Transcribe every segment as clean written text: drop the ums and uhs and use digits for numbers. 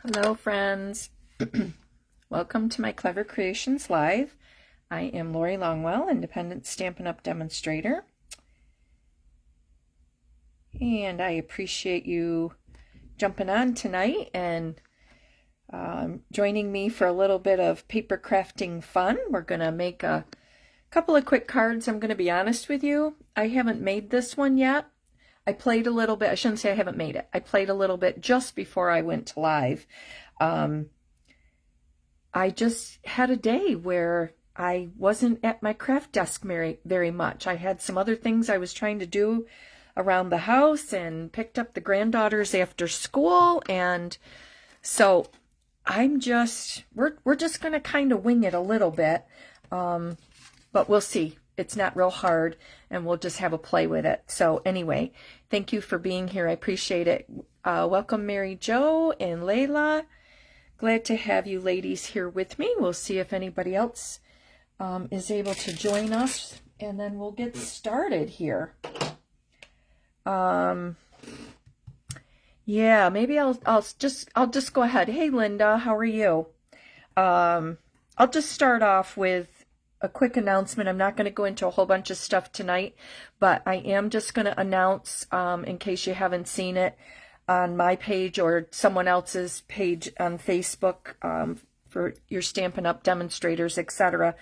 Hello, friends. Welcome to my Clever Creations Live. I am Lori Longwell, independent Stampin' Up! Demonstrator. And I appreciate you jumping on tonight and joining me for a little bit of paper crafting fun. We're going to make a couple of quick cards. I'm going to be honest with you. I haven't made this one yet. I played a little bit. I shouldn't say I haven't made it. I played a little bit just before I went to live. I just had a day where I wasn't at my craft desk very much. I had some other things I was trying to do around the house and picked up the granddaughters after school. And so we're just going to kind of wing it a little bit. But we'll see. It's not real hard, and we'll just have a play with it. So anyway, thank you for being here. I appreciate it. Welcome, Mary Jo and Layla. Glad to have you ladies here with me. We'll see if anybody else is able to join us, and then we'll get started here. Yeah, maybe I'll just go ahead. Hey, Linda, how are you? I'll just start off with a quick announcement. I'm not going to go into a whole bunch of stuff tonight, but I am just going to announce, in case you haven't seen it, on my page or someone else's page on Facebook, for your Stampin' Up! Demonstrators, etc.,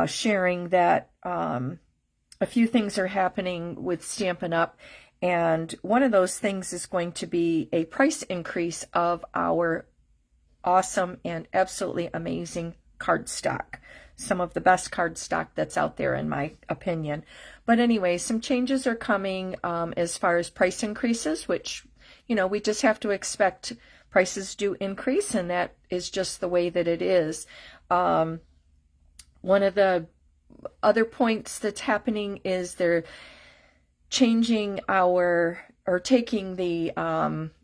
sharing that a few things are happening with Stampin' Up!, and one of those things is going to be a price increase of our awesome and absolutely amazing cardstock. Some of the best cardstock that's out there, in my opinion. But anyway, some changes are coming as far as price increases, which, you know, we just have to expect. Prices do increase, and that is just the way that it is. One of the other points that's happening is they're changing taking the,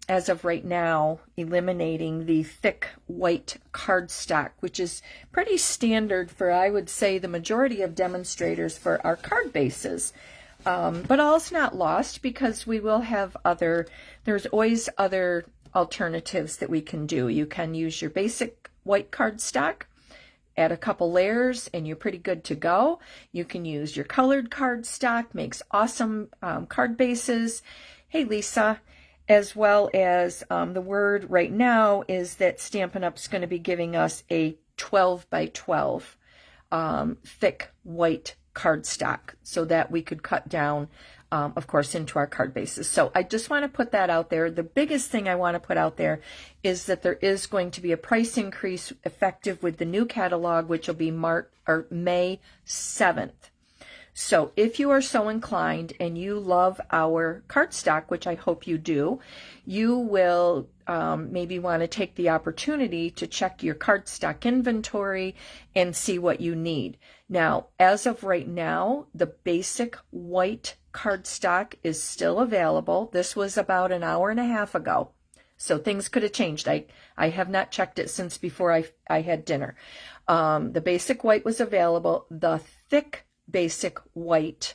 as of right now, eliminating the thick white cardstock, which is pretty standard for, I would say, the majority of demonstrators for our card bases. But all's not lost, because we will have there's always other alternatives that we can do. You can use your basic white cardstock, add a couple layers, and you're pretty good to go. You can use your colored cardstock, makes awesome card bases. Hey, Lisa. As well as the word right now is that Stampin' Up's going to be giving us a 12 by 12 thick white cardstock, so that we could cut down, of course, into our card bases. So I just want to put that out there. The biggest thing I want to put out there is that there is going to be a price increase effective with the new catalog, which will be May 7th. So if you are so inclined and you love our cardstock, which I hope you do, you will maybe want to take the opportunity to check your cardstock inventory and see what you need. Now, as of right now, the basic white cardstock is still available. This was about an hour and a half ago, so things could have changed. I have not checked it since before I had dinner. The basic white was available. The thick basic white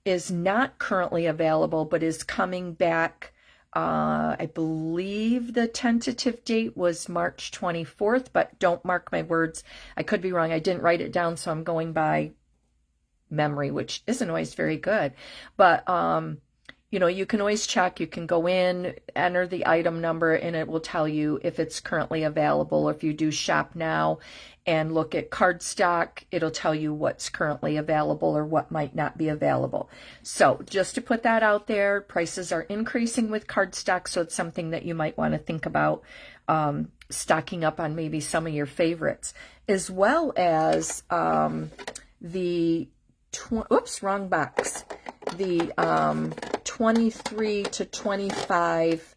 is not currently available, but is coming back. I believe the tentative date was March 24th, but don't mark my words. I could be wrong. I didn't write it down, so I'm going by memory, which isn't always very good. But you know, you can always check. You can go in, enter the item number, and it will tell you if it's currently available. If you do shop now and look at cardstock, it'll tell you what's currently available or what might not be available. So just to put that out there, prices are increasing with cardstock, so it's something that you might want to think about stocking up on maybe some of your favorites, as well as wrong box. The 23 to 25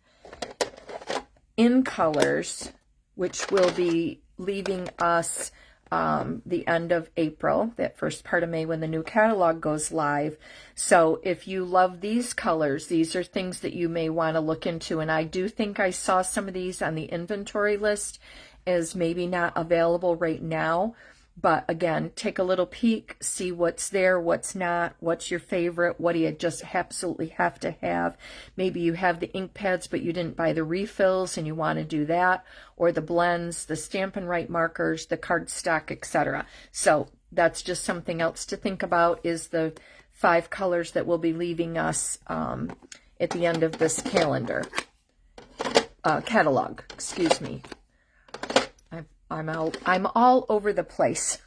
in colors, which will be leaving us the end of April, that first part of May when the new catalog goes live. So if you love these colors, these are things that you may want to look into. And I do think I saw some of these on the inventory list as maybe not available right now. But again, take a little peek, see what's there, what's not, what's your favorite, what do you just absolutely have to have. Maybe you have the ink pads, but you didn't buy the refills and you want to do that, or the blends, the Stampin' Write markers, the cardstock, etc. So that's just something else to think about, is the 5 colors that will be leaving us at the end of this catalog, excuse me. I'm all over the place.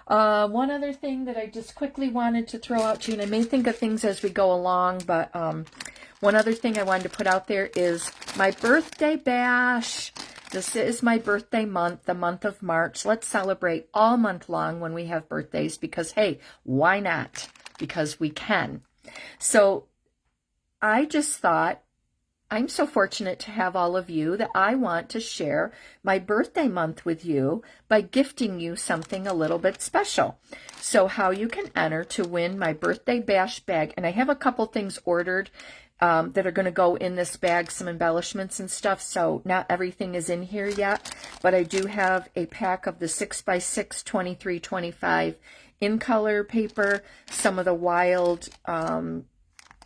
One other thing that I just quickly wanted to throw out to you, and I may think of things as we go along, but one other thing I wanted to put out there is my birthday bash. This is my birthday month, the month of March. Let's celebrate all month long when we have birthdays, because, hey, why not? Because we can. So I just thought, I'm so fortunate to have all of you that I want to share my birthday month with you by gifting you something a little bit special. So how you can enter to win my birthday bash bag, and I have a couple things ordered that are going to go in this bag, some embellishments and stuff, so not everything is in here yet, but I do have a pack of the 6x6 2325 in color paper, some of the wild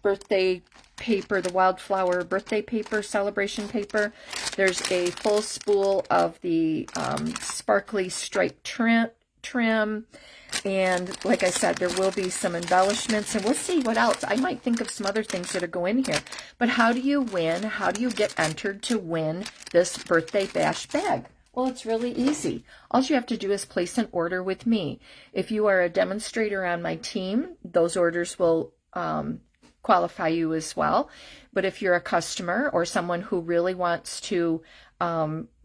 birthday paper, the wildflower birthday paper, celebration paper. There's a full spool of the sparkly striped trim. And like I said, there will be some embellishments, and we'll see what else. I might think of some other things that'll go in here. But how do you win? How do you get entered to win this birthday bash bag? Well, it's really easy. All you have to do is place an order with me. If you are a demonstrator on my team, those orders will qualify you as well. But if you're a customer or someone who really wants to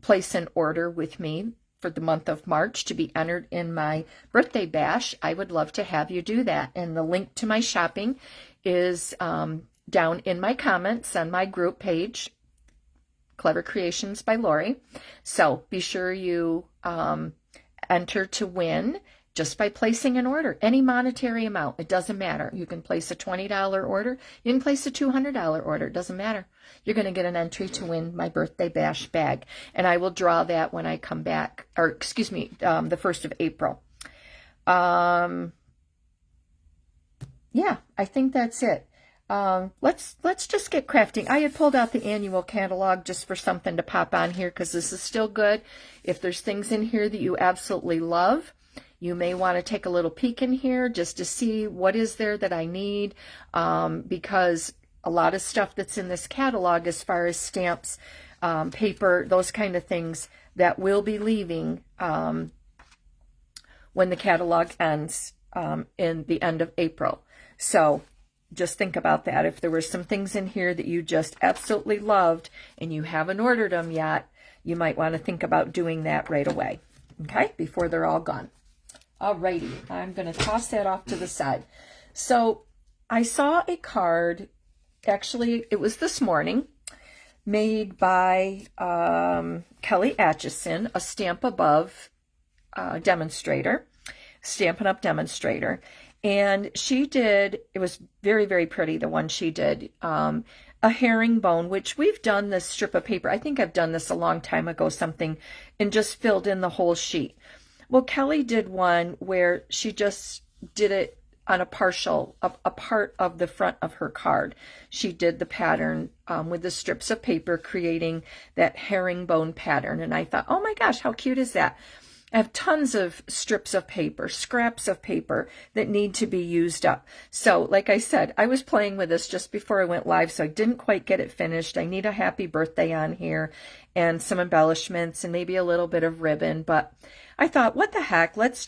place an order with me for the month of March to be entered in my birthday bash, I would love to have you do that. And the link to my shopping is down in my comments on my group page, Clever Creations by Lori. So be sure you enter to win just by placing an order, any monetary amount. It doesn't matter. You can place a $20 order. You can place a $200 order. It doesn't matter. You're going to get an entry to win my birthday bash bag. And I will draw that when I come back, or excuse me, the 1st of April. Yeah, I think that's it. Let's just get crafting. I had pulled out the annual catalog just for something to pop on here, because this is still good. If there's things in here that you absolutely love, you may want to take a little peek in here just to see what is there that I need, because a lot of stuff that's in this catalog, as far as stamps, paper, those kind of things, that will be leaving when the catalog ends in the end of April. So just think about that. If there were some things in here that you just absolutely loved and you haven't ordered them yet, you might want to think about doing that right away, okay, before they're all gone. Alrighty, I'm going to toss that off to the side. So I saw a card, actually it was this morning, made by Kelly Atchison, a Stamp Above demonstrator, Stampin' Up! Demonstrator. And she did, it was very, very pretty, the one she did, a herringbone, which we've done this strip of paper. I think I've done this a long time ago, something, and just filled in the whole sheet. Well, Kelly did one where she just did it on a partial, a part of the front of her card. She did the pattern with the strips of paper, creating that herringbone pattern. And I thought, oh my gosh, how cute is that? I have tons of strips of paper, scraps of paper that need to be used up. So like I said, I was playing with this just before I went live, so I didn't quite get it finished. I need a happy birthday on here and some embellishments and maybe a little bit of ribbon. But I thought, what the heck, let's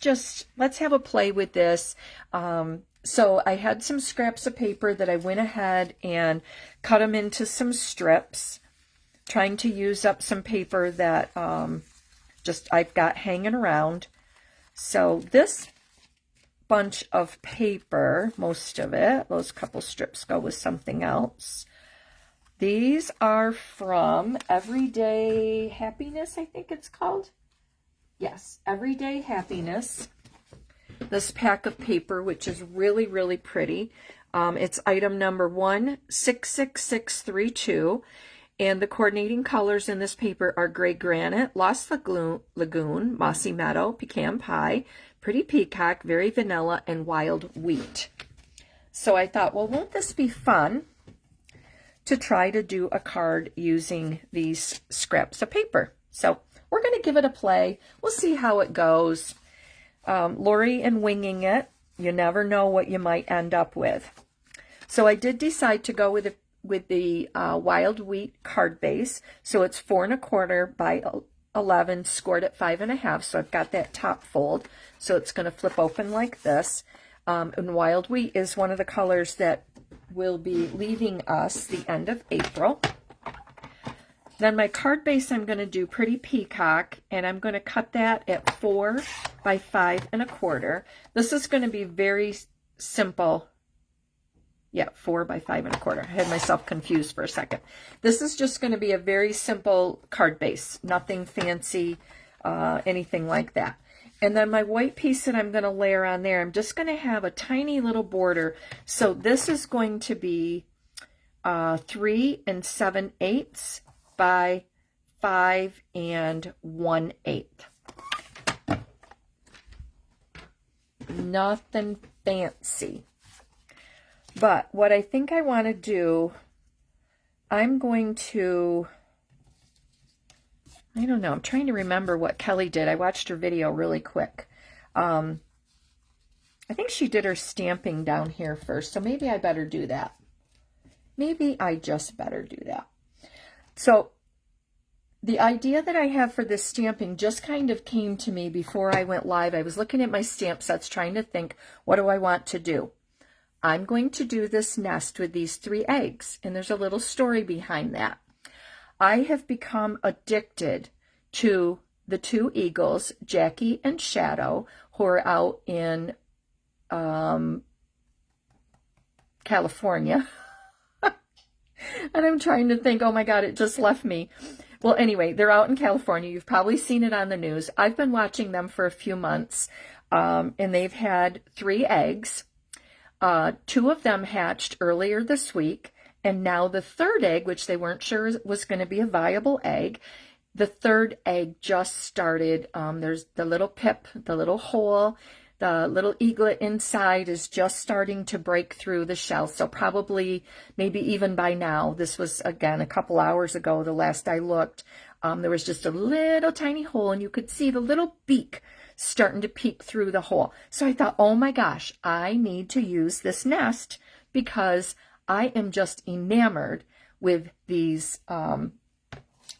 have a play with this. So I had some scraps of paper that I went ahead and cut them into some strips, trying to use up some paper that I've got hanging around. So this bunch of paper, most of it, those couple strips go with something else. These are from Everyday Happiness, I think it's called. Yes, Everyday Happiness. This pack of paper, which is really, really pretty. It's item number 166632. And the coordinating colors in this paper are Gray Granite, Lost Lagoon, Mossy Meadow, Pecan Pie, Pretty Peacock, Very Vanilla, and Wild Wheat. So I thought, well, won't this be fun to try to do a card using these scraps of paper? So we're going to give it a play. We'll see how it goes. Lori and winging it, you never know what you might end up with. So I did decide to go with the Wild Wheat card base. So it's 4 1/4 by 11, scored at 5 1/2. So I've got that top fold. So it's going to flip open like this. And Wild Wheat is one of the colors that will be leaving us the end of April. Then my card base, I'm going to do Pretty Peacock, and I'm going to cut that at 4 by 5 1/4. This is going to be very simple. Yeah, 4 by 5 1/4. I had myself confused for a second. This is just going to be a very simple card base, nothing fancy, anything like that. And then my white piece that I'm going to layer on there, I'm just going to have a tiny little border. So this is going to be 3 7/8 by 5 1/8. Nothing fancy. But what I think I want to do, I'm going to, I don't know, I'm trying to remember what Kelly did. I watched her video really quick. I think she did her stamping down here first, so maybe I better do that. Maybe I just better do that. So the idea that I have for this stamping just kind of came to me before I went live. I was looking at my stamp sets trying to think, what do I want to do? I'm going to do this nest with these 3 eggs, and there's a little story behind that. I have become addicted to the 2 eagles, Jackie and Shadow, who are out in California. And I'm trying to think, oh my God, it just left me. Well, anyway, they're out in California. You've probably seen it on the news. I've been watching them for a few months, and they've had 3 eggs. 2 of them hatched earlier this week, and now the 3rd egg, which they weren't sure was going to be a viable egg, the 3rd egg just started. There's the little pip, the little hole, the little eaglet inside is just starting to break through the shell. So probably, maybe even by now, this was, again, a couple hours ago, the last I looked, there was just a little tiny hole, and you could see the little beak starting to peek through the hole. So I thought, oh my gosh, I need to use this nest because I am just enamored with these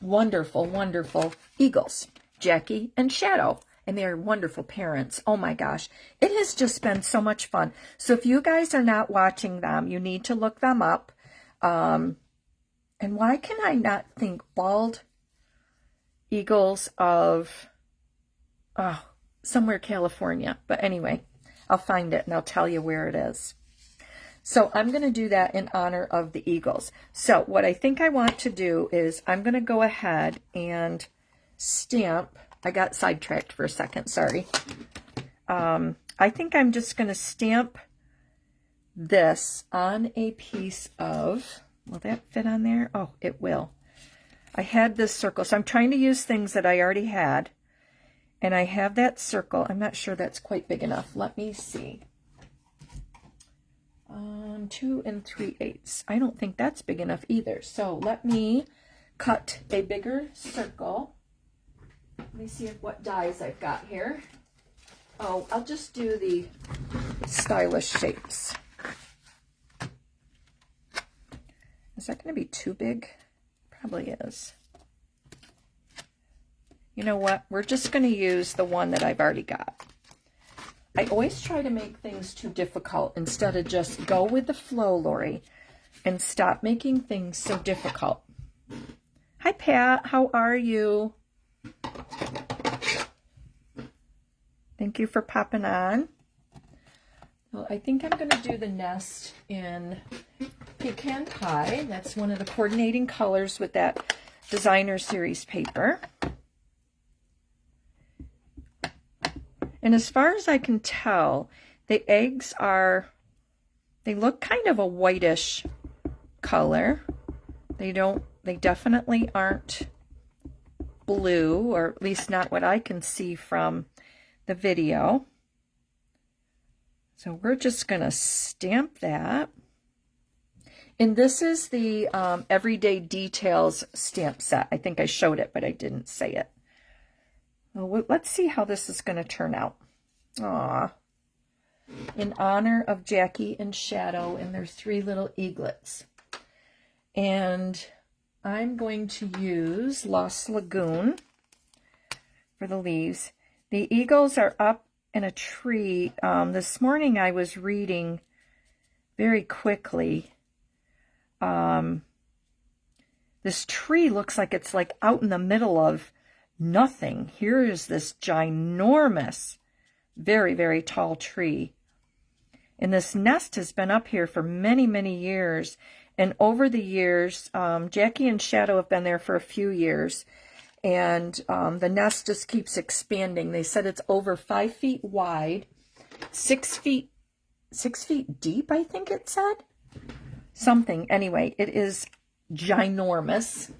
wonderful, wonderful eagles, Jackie and Shadow. And they're wonderful parents. Oh my gosh. It has just been so much fun. So if you guys are not watching them, you need to look them up. And why can I not think bald eagles of somewhere California? But anyway, I'll find it and I'll tell you where it is. So I'm going to do that in honor of the eagles. So what I think I want to do is I'm going to go ahead and stamp. I got sidetracked for a second, sorry. I think I'm just going to stamp this on a piece of, will that fit on there? Oh, it will. I had this circle, so I'm trying to use things that I already had. And I have that circle. I'm not sure that's quite big enough. Let me see. 2 3/8. I don't think that's big enough either. So let me cut a bigger circle. Let me see what dies I've got here. Oh, I'll just do the stylish shapes. Is that going to be too big? Probably is. You know what? We're just going to use the one that I've already got. I always try to make things too difficult instead of just go with the flow, Lori, and stop making things so difficult. Hi, Pat. How are you? Thank you for popping on. Well, I think I'm going to do the nest in Pecan Pie. That's one of the coordinating colors with that designer series paper. And as far as I can tell, the eggs they look kind of a whitish color. They don't they definitely aren't blue, or at least not what I can see from the video. So we're just going to stamp that. And this is the Everyday Details stamp set. I think I showed it, but I didn't say it. Well, let's see how this is going to turn out. Aww. In honor of Jackie and Shadow and their 3 little eaglets. And I'm going to use Lost Lagoon for the leaves. The eagles are up in a tree. This morning I was reading very quickly. This tree looks like it's like out in the middle of nothing. Here is this ginormous, very, very tall tree. And this nest has been up here for many, many years. And over the years, Jackie and Shadow have been there for a few years. And the nest just keeps expanding. They said it's over 5 feet wide, 6 feet deep, I think it said. Something. Anyway, it is ginormous.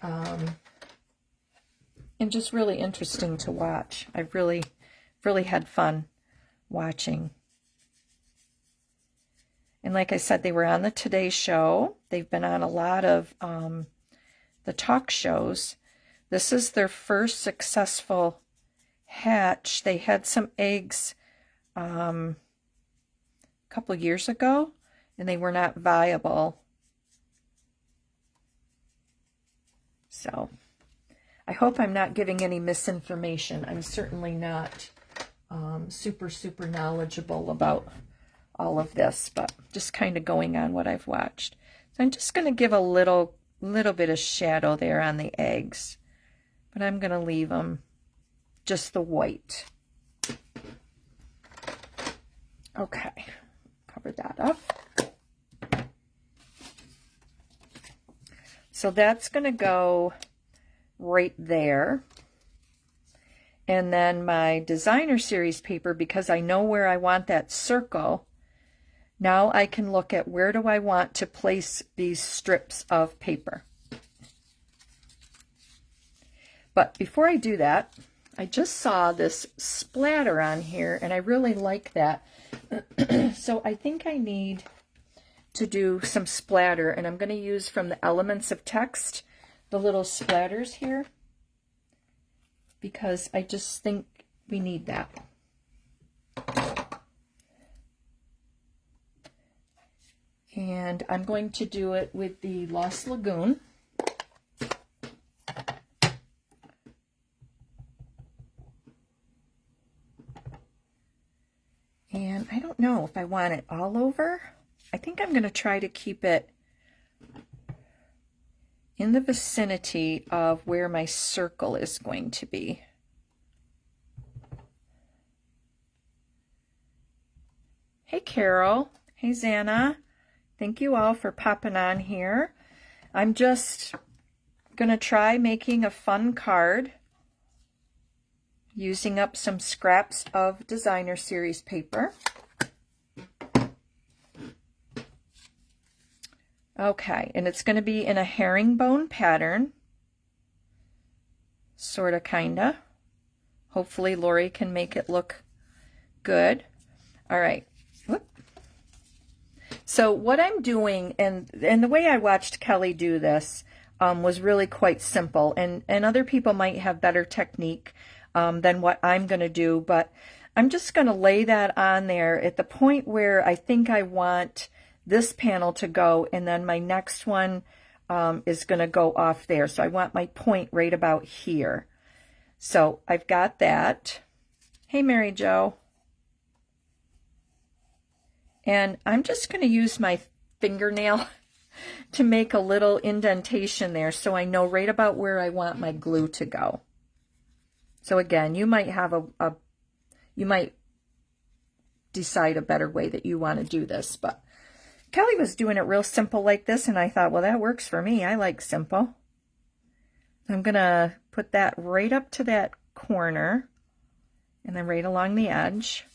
And just really interesting to watch. I've really had fun watching. And like I said, they were on the Today Show. They've been on a lot of the talk shows. This is their first successful hatch. They had some eggs a couple of years ago, and they were not viable. So I hope I'm not giving any misinformation. I'm certainly not super knowledgeable about all of this, but just kind of going on what I've watched. So I'm just going to give a little bit of shadow there on the eggs, but I'm going to leave them just the white. Okay, cover that up. So that's going to go right there. And then my designer series paper, because I know where I want that circle, now I can look at where do I want to place these strips of paper. But before I do that, I just saw this splatter on here, and I really like that. So I think I need to do some splatter, and I'm going to use from the Elements of Text, the little splatters here, because I just think we need that. And I'm going to do it with the Lost Lagoon. And I don't know if I want it all over. I think I'm going to try to keep it in the vicinity of where my circle is going to be. Hey, Carol. Hey, Xana. Thank you all for popping on here. I'm just going to try making a fun card using up some scraps of designer series paper. Okay, and it's going to be in a herringbone pattern, sort of, kind of. Hopefully Lori can make it look good. All right. Whoop. So what I'm doing, and the way I watched Kelly do this was really quite simple, and other people might have better technique than what I'm going to do, but I'm just going to lay that on there at the point where I think I want this panel to go, and then my next one is going to go off there. So I want my point right about here. So I've got that. Hey, Mary Jo. And I'm just going to use my fingernail to make a little indentation there so I know right about where I want my glue to go. So again, you might have you might decide a better way that you want to do this, but Kelly was doing it real simple like this, and I thought, well, that works for me. I like simple. I'm going to put that right up to that corner, and then right along the edge,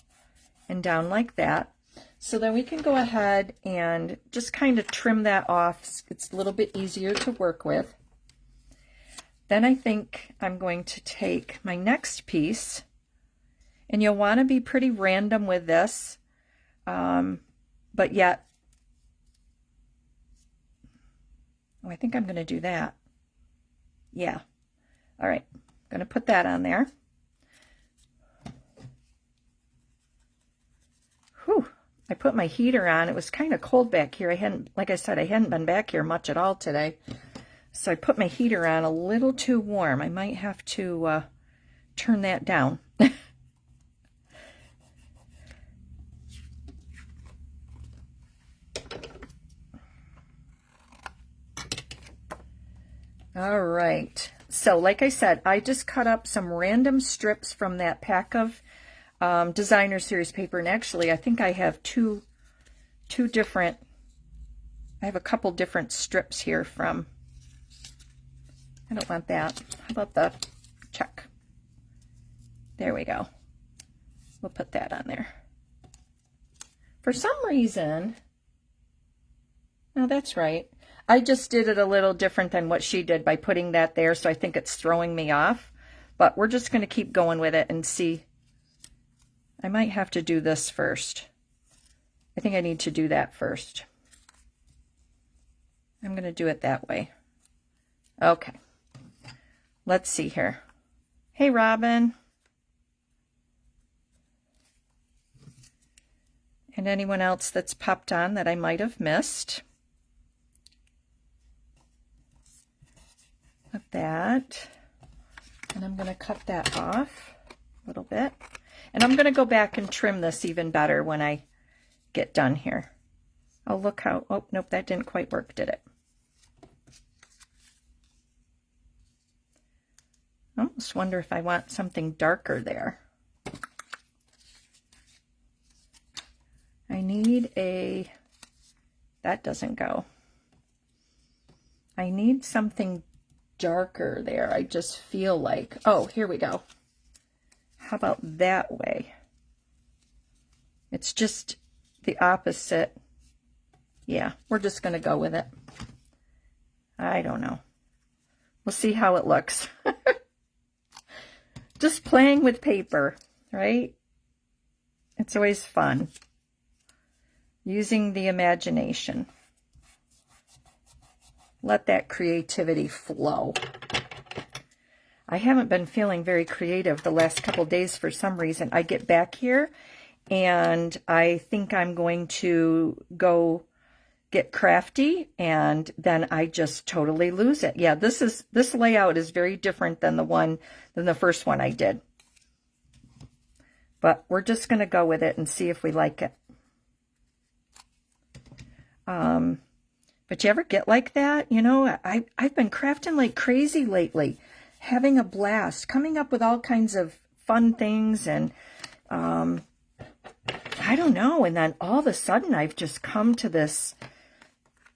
and down like that. So then we can go ahead and just kind of trim that off. It's a little bit easier to work with. Then I think I'm going to take my next piece, and you'll want to be pretty random with this, but yet, oh, I think I'm going to do that. Yeah. All right. I'm going to put that on there. Whew. I put my heater on. It was kind of cold back here. Like I said, I hadn't been back here much at all today. So I put my heater on a little too warm. I might have to turn that down. All right. So like I said, I just cut up some random strips from that pack of designer series paper. And actually, I think I have two different, I have a couple different strips here from, I don't want that. How about the check? There we go. We'll put that on there. For some reason, no, that's right. I just did it a little different than what she did by putting that there, so I think it's throwing me off. But we're just going to keep going with it and see. I might have to do this first. I think I need to do that first. I'm going to do it that way. Okay. Let's see here. Hey, Robin. And anyone else that's popped on that I might have missed. Like that. And I'm going to cut that off a little bit. And I'm going to go back and trim this even better when I get done here. Oh, look how, oh, nope, that didn't quite work, did it? I almost wonder if I want something darker there. I need a, that doesn't go. I need something darker there. I just feel like, oh, here we go. How about that way? It's just the opposite. Yeah, we're just going to go with it. I don't know. We'll see how it looks. Just playing with paper, right? It's always fun. Using the imagination. Let that creativity flow. I haven't been feeling very creative the last couple days for some reason. I get back here and I think I'm going to go get crafty, and then I just totally lose it. Yeah, this layout is very different than the first one I did. But we're just going to go with it and see if we like it. But you ever get like that? You know, I've been crafting like crazy lately, having a blast, coming up with all kinds of fun things, and I don't know. And then all of a sudden I've just come to this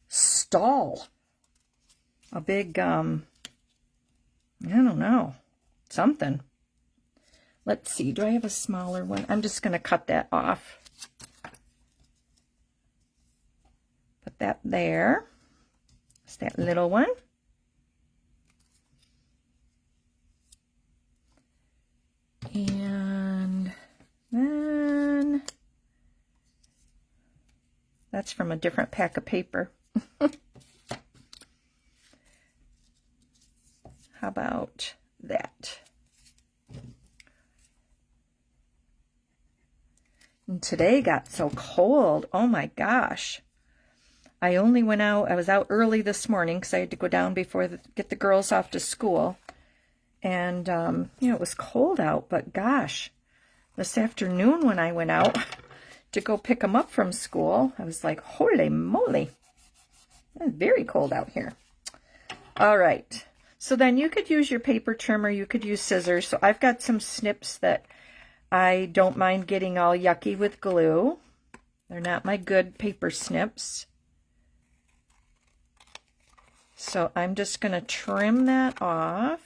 stall. A big, I don't know, something. Let's see, do I have a smaller one? I'm just going to cut that off. Put that there. It's that little one. And then that's from a different pack of paper. How about that? And today got so cold. Oh my gosh. I only went out, I was out early this morning because I had to go down before get the girls off to school. And, you know, it was cold out, but gosh, this afternoon when I went out to go pick them up from school, I was like, holy moly, it's very cold out here. All right, so then you could use your paper trimmer, you could use scissors. So I've got some snips that I don't mind getting all yucky with glue. They're not my good paper snips. So I'm just going to trim that off.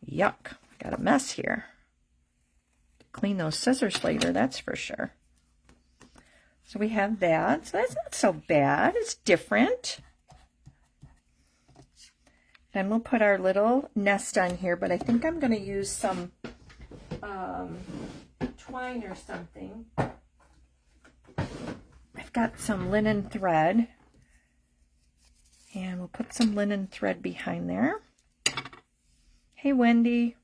Yuck, got a mess here. Clean those scissors later, that's for sure. So we have that. So that's not so bad. It's different. Then we'll put our little nest on here, but I think I'm going to use some twine or something. I've got some linen thread, and we'll put some linen thread behind there. Hey, Wendy.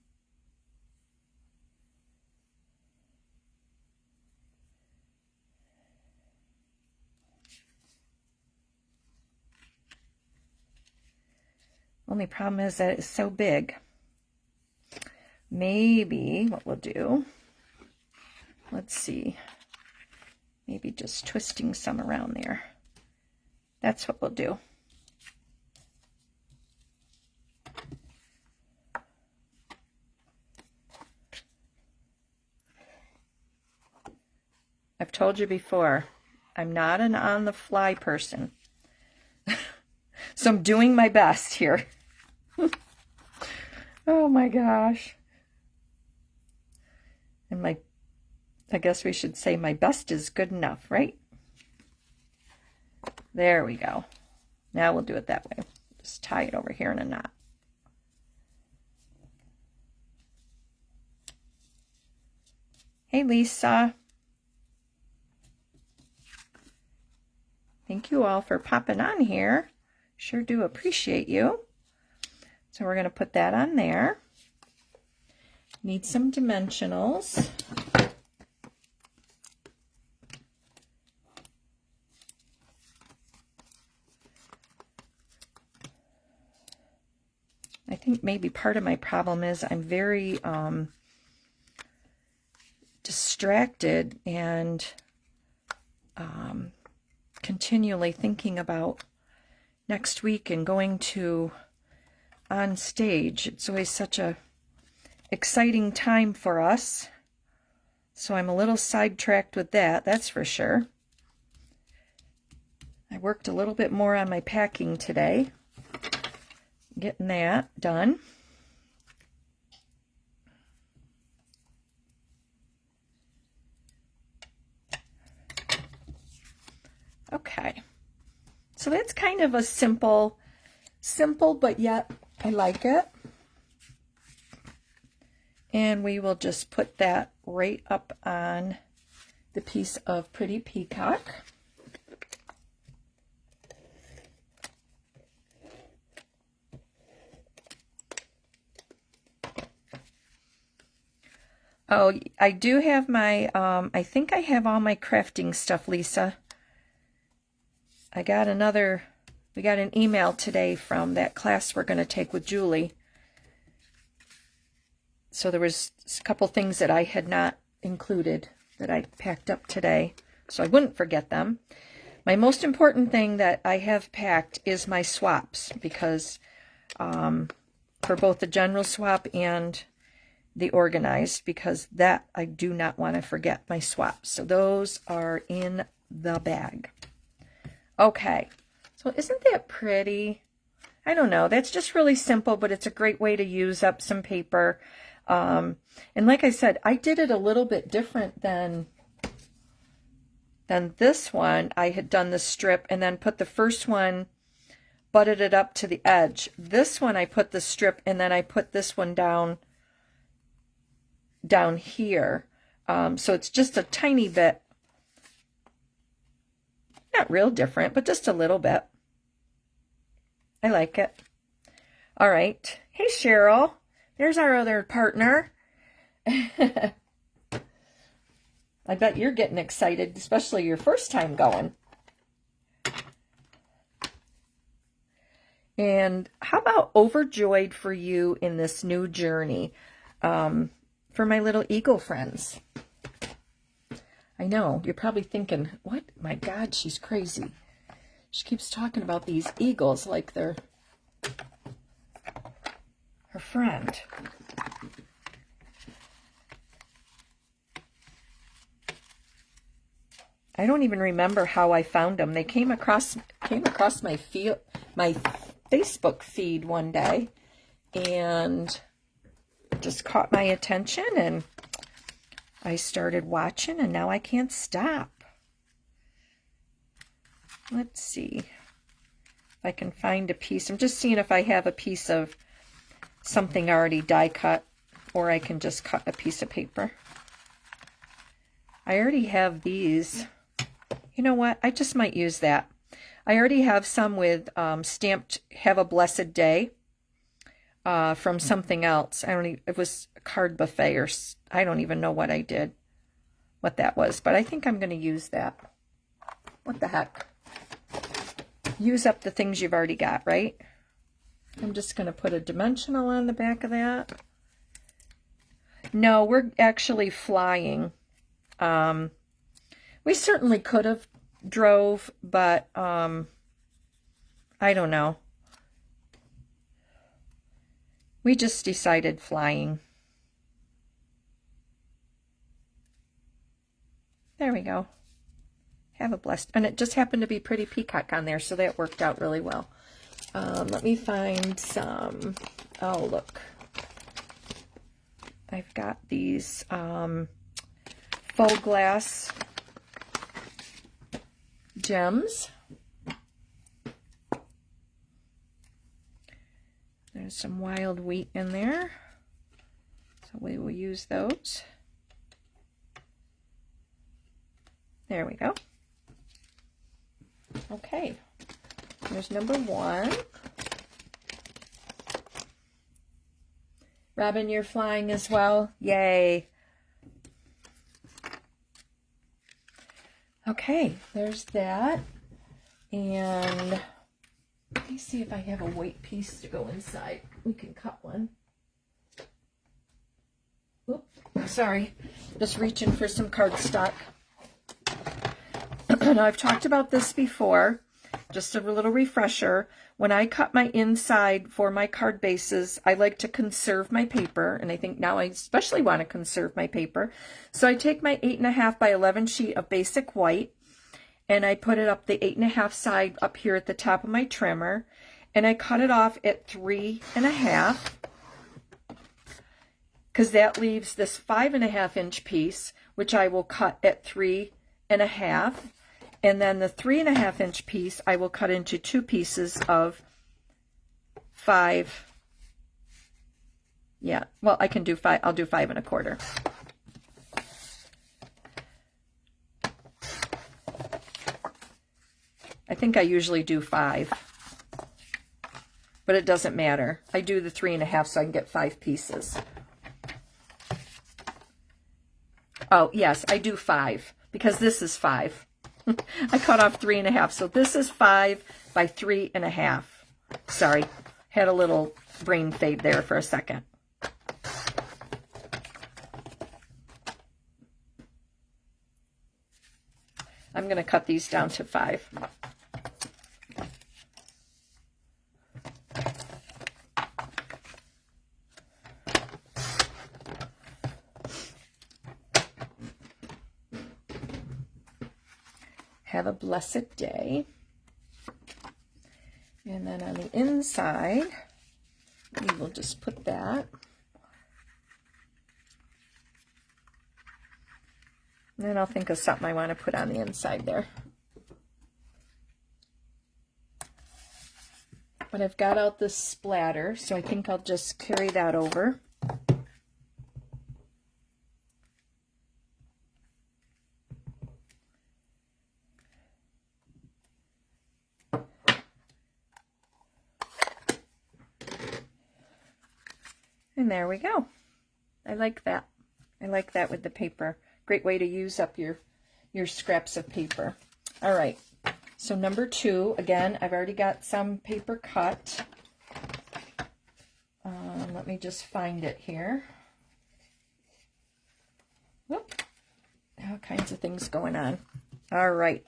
Only problem is that it's so big. Maybe what we'll do, let's see, maybe just twisting some around there. That's what we'll do. I've told you before, I'm not an on-the-fly person. So I'm doing my best here. Oh my gosh. And I guess we should say my best is good enough, right? There we go. Now we'll do it that way. Just tie it over here in a knot. Hey, Lisa. Thank you all for popping on here. Sure do appreciate you. So we're going to put that on there. Need some dimensionals. I think maybe part of my problem is I'm very distracted and continually thinking about next week and going to on stage. It's always such a exciting time for us. So I'm a little sidetracked with that, that's for sure. I worked a little bit more on my packing today. Getting that done. Okay. So that's kind of a simple, but yet I like it. And we will just put that right up on the piece of Pretty Peacock. Oh, I do have my, I think I have all my crafting stuff, Lisa. I got we got an email today from that class we're going to take with Julie. So there was a couple things that I had not included that I packed up today, so I wouldn't forget them. My most important thing that I have packed is my swaps, because for both the general swap and the organized, because that I do not want to forget my swaps. So those are in the bag. Okay, so isn't that pretty? I don't know, that's just really simple, but it's a great way to use up some paper. And like I said, I did it a little bit different than this one. I had done the strip and then put the first one, butted it up to the edge. This one I put the strip and then I put this one down here. So it's just a tiny bit, not real different, but just a little bit. I like it. All right. Hey, Cheryl. There's our other partner. I bet you're getting excited, especially your first time going. And how about overjoyed for you in this new journey? For my little eagle friends. I know, you're probably thinking, what? My God, she's crazy. She keeps talking about these eagles like they're her friend. I don't even remember how I found them. They came across my Facebook feed one day and just caught my attention, and I started watching, and now I can't stop. let's see if I can find a piece. I'm just seeing if I have a piece of something already die cut, or I can just cut a piece of paper. I already have these. You know what? I just might use that. I already have some with stamped "Have a Blessed Day" from something else. I don't even, it was a card buffet, or I don't even know what I did, what that was. But I think I'm going to use that. What the heck? Use up the things you've already got, right? I'm just going to put a dimensional on the back of that. No, we're actually flying. We certainly could have drove, but I don't know. We just decided flying. There we go. Have a blessed, and it just happened to be pretty peacock on there, so that worked out really well. Let me find some, oh look. I've got these faux glass gems. There's some wild wheat in there, so we will use those. There we go. Okay, there's number 1. Robin, you're flying as well. Yay. Okay, there's that. And let me see if I have a weight piece to go inside. We can cut one. Oops, sorry. Just reaching for some cardstock. Now, I've talked about this before. Just a little refresher. When I cut my inside for my card bases, I like to conserve my paper, and I think now I especially want to conserve my paper. So I take my 8.5 by 11 sheet of basic white, and I put it up the 8.5 side up here at the top of my trimmer, and I cut it off at 3.5, because that leaves this 5.5 inch piece, which I will cut at 3.5. And then the 3.5 inch piece I will cut into 2 pieces of 5. Yeah, well, I can do 5. I'll do 5.25. I think I usually do 5, but it doesn't matter. I do the 3.5 so I can get 5 pieces. Oh, yes, I do 5 because this is 5. I cut off 3.5, so this is 5 by 3.5. Sorry, had a little brain fade there for a second. I'm going to cut these down to 5. Have a blessed day. And then on the inside, we will just put that. And then I'll think of something I want to put on the inside there. But I've got out this splatter, so I think I'll just carry that over. And there we go. I like that. I like that with the paper. Great way to use up your scraps of paper. All right. So number 2, again, I've already got some paper cut. Let me just find it here. Whoop. All kinds of things going on. All right.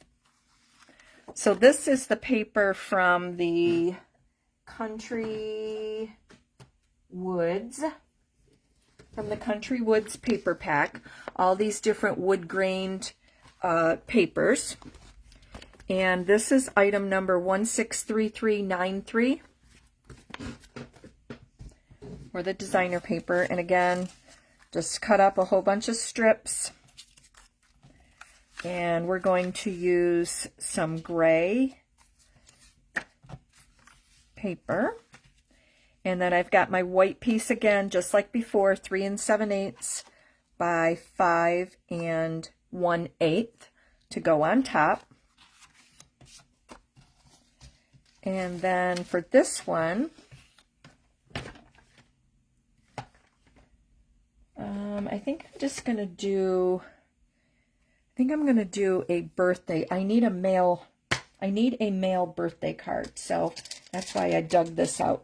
So this is the paper from the Country Woods, paper pack. All these different wood grained papers, and this is item number 163393 for the designer paper. And again, just cut up a whole bunch of strips And we're going to use some gray paper. And then I've got my white piece again, just like before, 3 7/8 by 5 1/8 to go on top. And then for this one, I think I'm just going to do, I'm going to do a birthday. I need a male birthday card. So that's why I dug this out,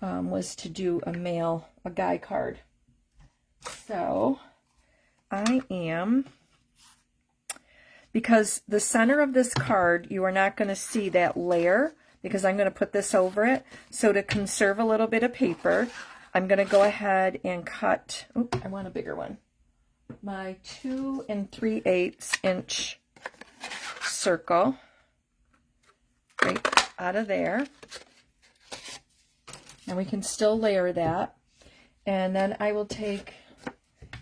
was to do a guy card. So I am, because the center of this card, you are not going to see that layer because I'm going to put this over it. So to conserve a little bit of paper, I'm going to go ahead and cut, I want a bigger one, my 2 3/8 inch circle right out of there. And we can still layer that. And then I will take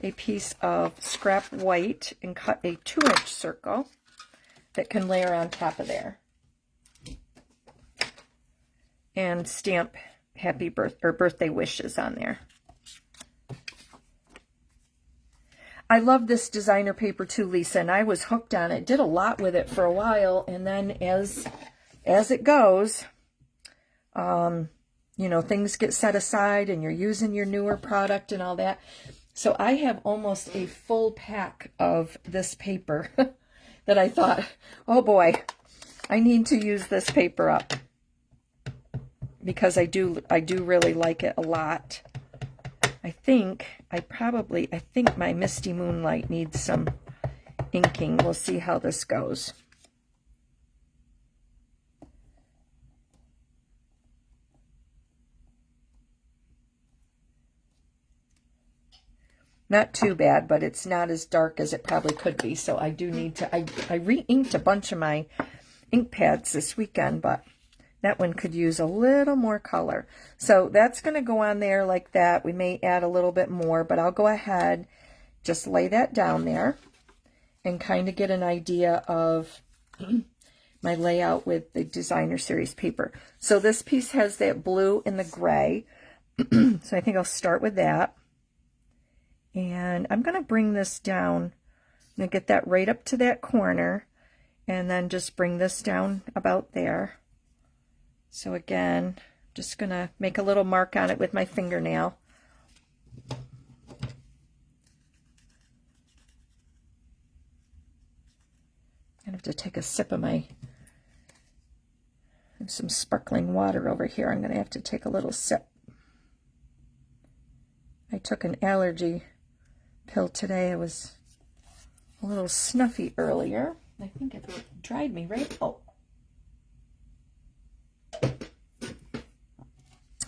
a piece of scrap white and cut a 2-inch circle that can layer on top of there. And stamp happy birthday wishes on there. I love this designer paper too, Lisa, and I was hooked on it. Did a lot with it for a while, and then as it goes, you know, things get set aside and you're using your newer product and all that. So I have almost a full pack of this paper that I thought, oh boy, I need to use this paper up, because I do really like it a lot. I think my Misty Moonlight needs some inking. We'll see how this goes. Not too bad, but it's not as dark as it probably could be. So I do need to, I re-inked a bunch of my ink pads this weekend, but that one could use a little more color. So that's going to go on there like that. We may add a little bit more, but I'll go ahead, just lay that down there and kind of get an idea of my layout with the Designer Series paper. So this piece has that blue and the gray. So I think I'll start with that. And I'm going to bring this down. I'm going to get that right up to that corner and then just bring this down about there. So again, just going to make a little mark on it with my fingernail. I have to take a sip of some sparkling water over here. I'm going to have to take a little sip. I took an allergy pill today. I was a little snuffy earlier. I think it dried me right out.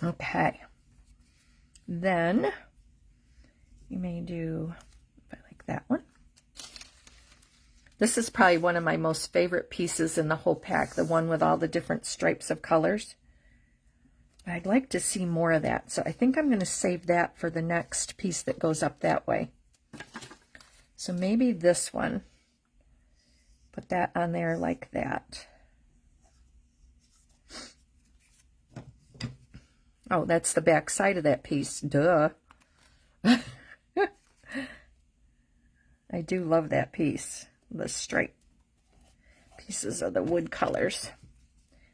Okay. Then you may do, if I like that one. This is probably one of my most favorite pieces in the whole pack, the one with all the different stripes of colors. I'd like to see more of that, so I think I'm going to save that for the next piece that goes up that way. So maybe this one, put that on there like that. Oh, that's the back side of that piece, duh. I do love that piece, the stripe pieces of the wood colors,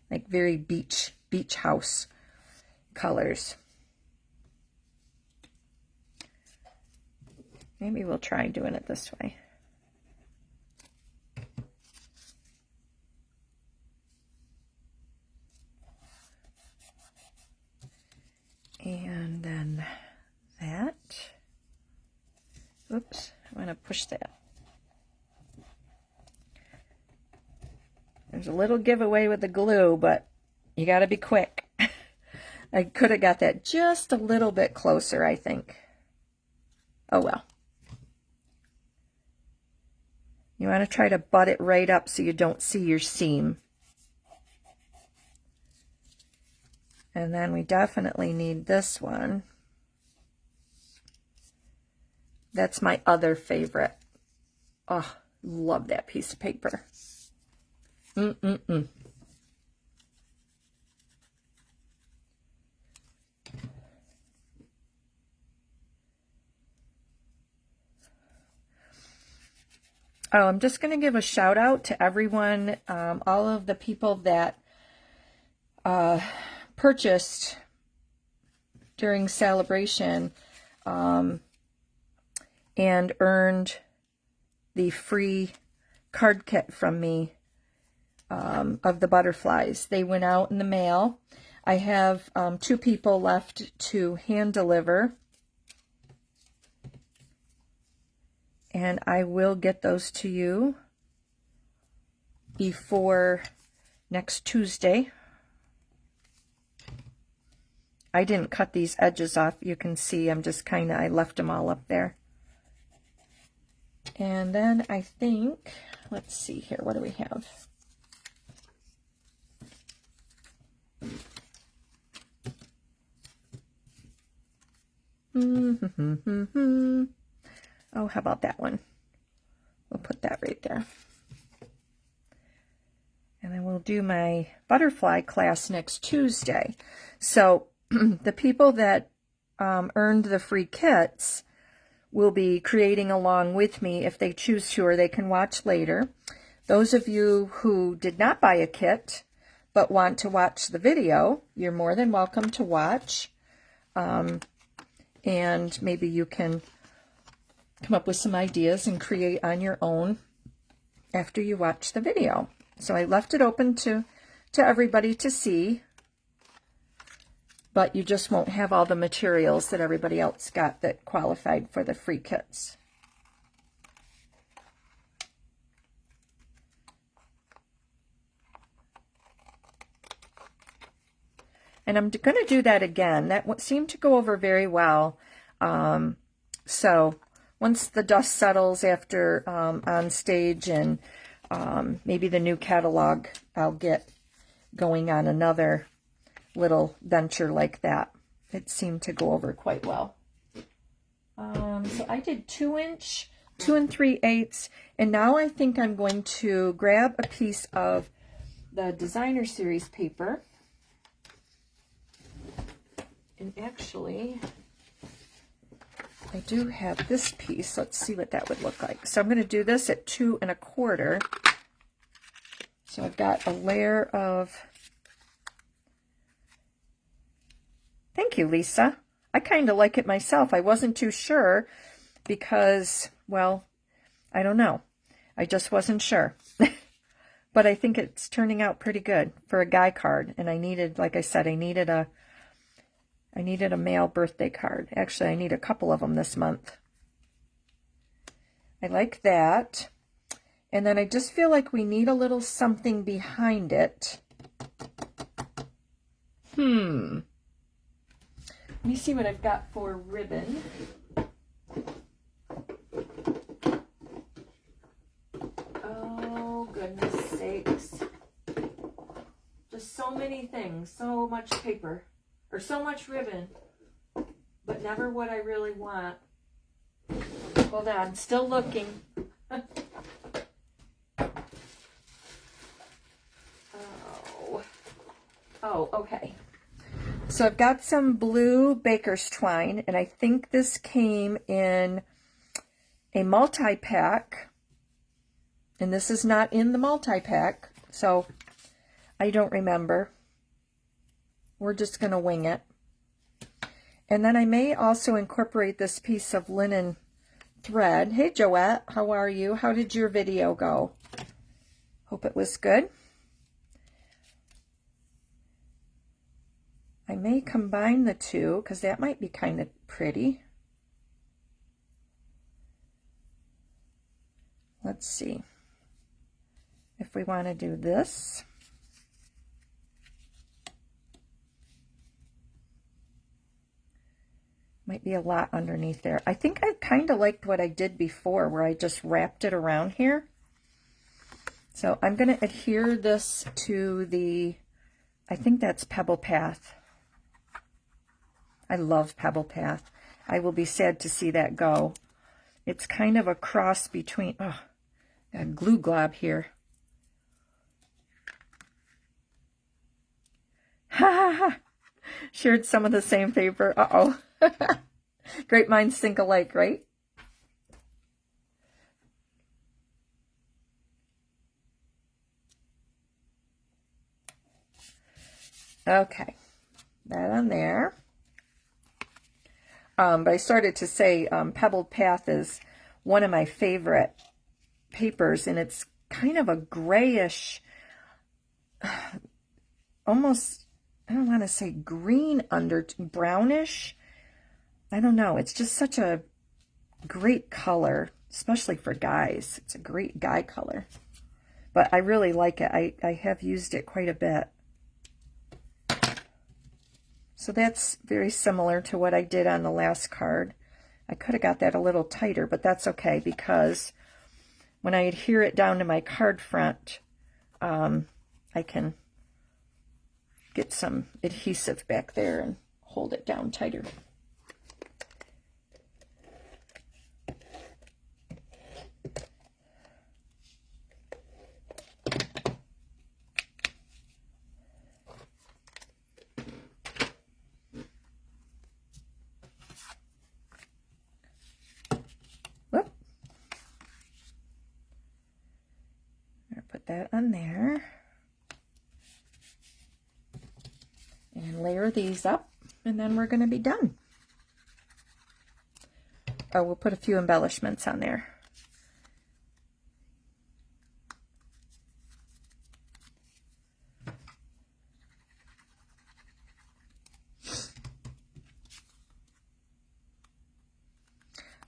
like very beach house colors. Maybe we'll try doing it this way. And then that. Oops, I'm going to push that. There's a little giveaway with the glue, but you got to be quick. I could have got that just a little bit closer, I think. Oh well. You want to try to butt it right up so you don't see your seam. And then we definitely need this one. That's my other favorite. Oh, Love that piece of paper. Mm-mm-mm. Oh, I'm just going to give a shout out to everyone, all of the people that purchased during celebration and earned the free card kit from me of the butterflies. They went out in the mail. I have 2 people left to hand deliver. And I will get those to you before next Tuesday. I didn't cut these edges off. You can see I'm just I left them all up there. And then I think, let's see here, what do we have? Oh, how about that one? We'll put that right there. And then we'll do my butterfly class next Tuesday. So the people that earned the free kits will be creating along with me if they choose to, or they can watch later. Those of you who did not buy a kit but want to watch the video, you're more than welcome to watch. And maybe you can come up with some ideas and create on your own after you watch the video. So I left it open to everybody to see, but you just won't have all the materials that everybody else got that qualified for the free kits. And I'm going to do that again. That seemed to go over very well. So once the dust settles after on stage and maybe the new catalog, I'll get going on another little venture like that. It seemed to go over quite well. So I did 2-inch, 2 3/8, and now I think I'm going to grab a piece of the designer series paper. And actually, I do have this piece. Let's see what that would look like. So I'm going to do this at 2 1/4. So I've got a layer of... Thank you, Lisa. I kind of like it myself. I wasn't too sure because, well, I don't know. I just wasn't sure. But I think it's turning out pretty good for a guy card. And I needed, like I said, I needed a male birthday card. Actually, I need a couple of them this month. I like that. And then I just feel like we need a little something behind it. Let me see what I've got for ribbon. Oh, goodness sakes. Just so many things, so much paper, or so much ribbon, but never what I really want. Hold on, still looking. Oh, okay. So I've got some blue baker's twine, and I think this came in a multi-pack, and this is not in the multi-pack, so I don't remember. We're just going to wing it. And then I may also incorporate this piece of linen thread. Hey, Joette, how are you? How did your video go? Hope it was good. I may combine the two because that might be kind of pretty. Let's see if we want to do this. Might be a lot underneath there. I think I kind of liked what I did before where I just wrapped it around here. So I'm going to adhere this to the, I think that's Pebble Path. I love Pebble Path. I will be sad to see that go. It's kind of a cross between, oh, A glue glob here. Ha ha ha! Shared some of the same paper. Uh-oh. Great minds think alike, right? Okay, that on there. But I started to say Pebbled Path is one of my favorite papers, and it's kind of a grayish, almost, I don't want to say green brownish. I don't know. It's just such a great color, especially for guys. It's a great guy color. But I really like it. I have used it quite a bit. So that's very similar to what I did on the last card. I could have got that a little tighter, but that's okay, because when I adhere it down to my card front, I can get some adhesive back there and hold it down tighter. Put that on there and layer these up, and then we're going to be done. Oh, we'll put a few embellishments on there.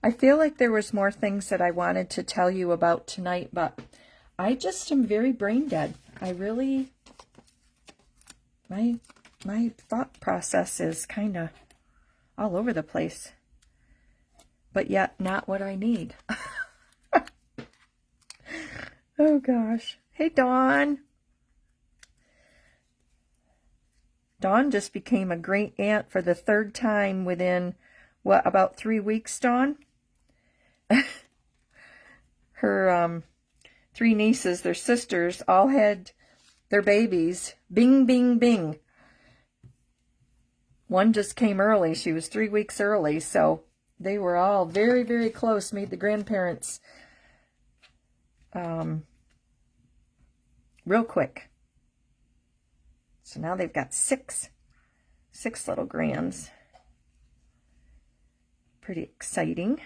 I feel like there was more things that I wanted to tell you about tonight, but I just am very brain dead. I really, my thought process is kind of all over the place, but yet not what I need. Oh gosh. Hey, Dawn. Dawn just became a great aunt for the third time within, what, about 3 weeks, Dawn? Her, 3 nieces, their sisters, all had their babies. Bing, bing, bing. One just came early. She was 3 weeks early, so they were all very, very close. Made the grandparents real quick. So now they've got six little grands. Pretty exciting.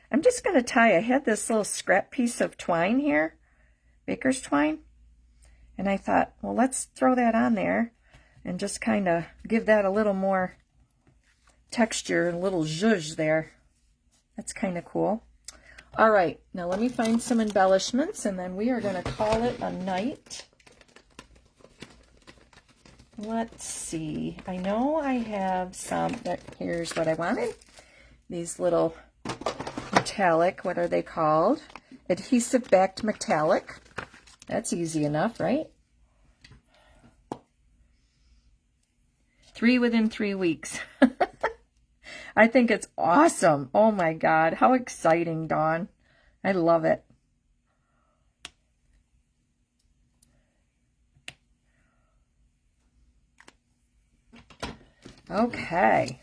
I'm just going to tie, I had this little scrap piece of twine here, baker's twine, and I thought, well, let's throw that on there and just kind of give that a little more texture, a little zhuzh there. That's kind of cool. All right, now let me find some embellishments, and then we are going to call it a night. Let's see. I know I have some, here's what I wanted. These little metallic, what are they called? Adhesive backed metallic. That's easy enough, right? 3 within 3 weeks. I think it's awesome. Oh my God, how exciting, Dawn. I love it. Okay.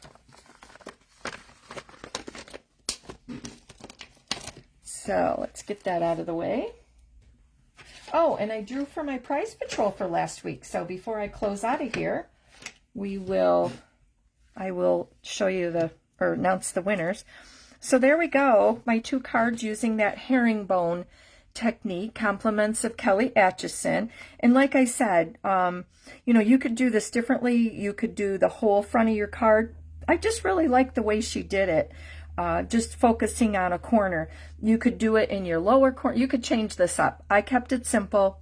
So let's get that out of the way. Oh, and I drew for my prize patrol for last week. So before I close out of here, I will show you or announce the winners. So there we go. My 2 cards using that herringbone technique, compliments of Kelly Atchison. And like I said, you know, you could do this differently. You could do the whole front of your card. I just really like the way she did it. Just focusing on a corner. You could do it in your lower corner. You could change this up. I kept it simple.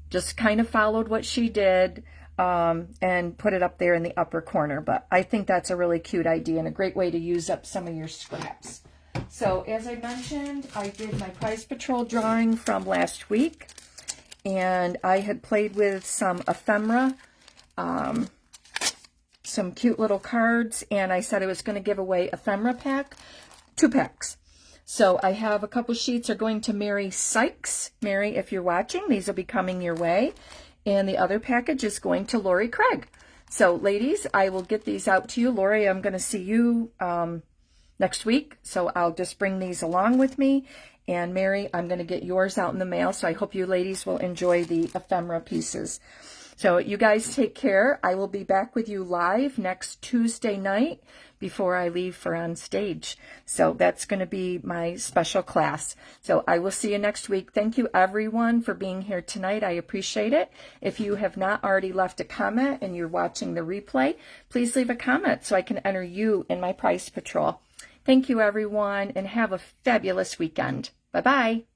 Just kind of followed what she did and put it up there in the upper corner. But I think that's a really cute idea and a great way to use up some of your scraps. So as I mentioned, I did my prize patrol drawing from last week, and I had played with some ephemera, some cute little cards, and I said I was going to give away ephemera pack, 2 packs. So I have a couple sheets are going to Mary Sykes. Mary, if you're watching, these will be coming your way. And the other package is going to Lori Craig. So ladies, I will get these out to you. Lori, I'm going to see you next week. So I'll just bring these along with me. And Mary, I'm going to get yours out in the mail. So I hope you ladies will enjoy the ephemera pieces. So you guys take care. I will be back with you live next Tuesday night before I leave for on stage. So that's going to be my special class. So I will see you next week. Thank you everyone for being here tonight. I appreciate it. If you have not already left a comment and you're watching the replay, please leave a comment so I can enter you in my prize patrol. Thank you everyone and have a fabulous weekend. Bye-bye.